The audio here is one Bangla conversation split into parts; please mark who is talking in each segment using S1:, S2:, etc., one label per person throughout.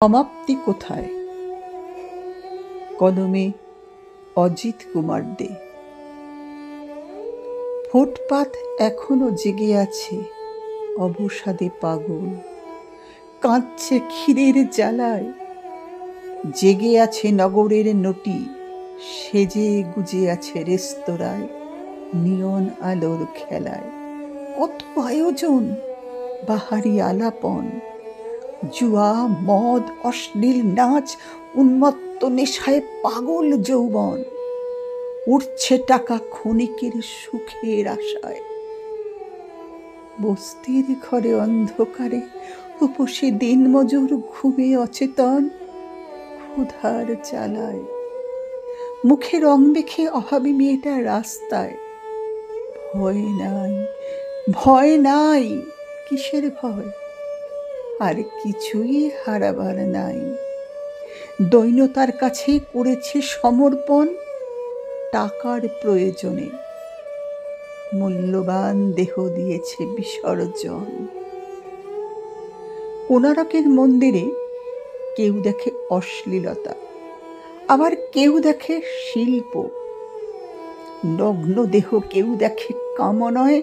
S1: সমাপ্তি কোথায়? কলমে অজিত কুমার দে। ফুটপাত এখনো জেগে আছে অবসাদে পাগল, কাঁদছে ক্ষীরের জ্বালায়। জেগে আছে নগরের নটি, সেজে গুজে আছে রেস্তোরাঁয় নিয়ন আলোর খেলায়। কত আয়োজন, বাহারি আলাপন, জুয়া, মদ, অশ্লীল নাচ, উন্মত্ত নেশায় পাগল যৌবন। উঠছে টাকা ক্ষণিকের সুখের আশায়। বস্তির ঘরে অন্ধকারে উপসে দিনমজুর ঘুমে অচেতন, ক্ষুধার জ্বালায়। মুখে রং মেখে অভাবী মেয়েটা রাস্তায়। ভয় নাই, ভয় নাই, কিসের ভয়? আর কিছুই হারাবার নাই। দৈন্যতার কাছে করেছে সমর্পণ টাকার প্রয়োজনে। মূল্যবান দেহ দিয়েছে বিসর্জন। কোণারকের মন্দিরে কেউ দেখে অশ্লীলতা, আবার কেউ দেখে শিল্প। নগ্ন দেহ কেউ দেখে কামনায়,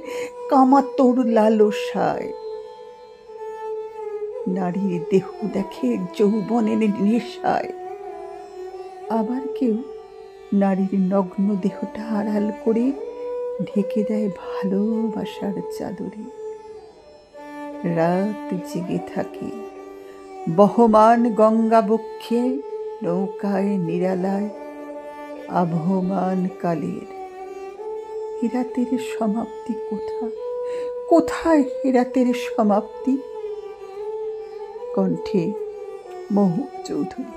S1: কামাতোর লালসায়। নারীর দেহ দেখে যৌবনের নেশায়, আবার কেউ নারীর নগ্ন দেহটা আড়াল করে ঢেকে দেয় ভালোবাসার চাদরে। রাত জেগে থাকে বহমান গঙ্গা বক্ষে, নৌকায় নিরালায় আবহমান কালের। হেরাতের সমাপ্তি কোথায়? কোথায় হেরাতের সমাপ্তি? কণ্ঠে মহু চৌধুরী।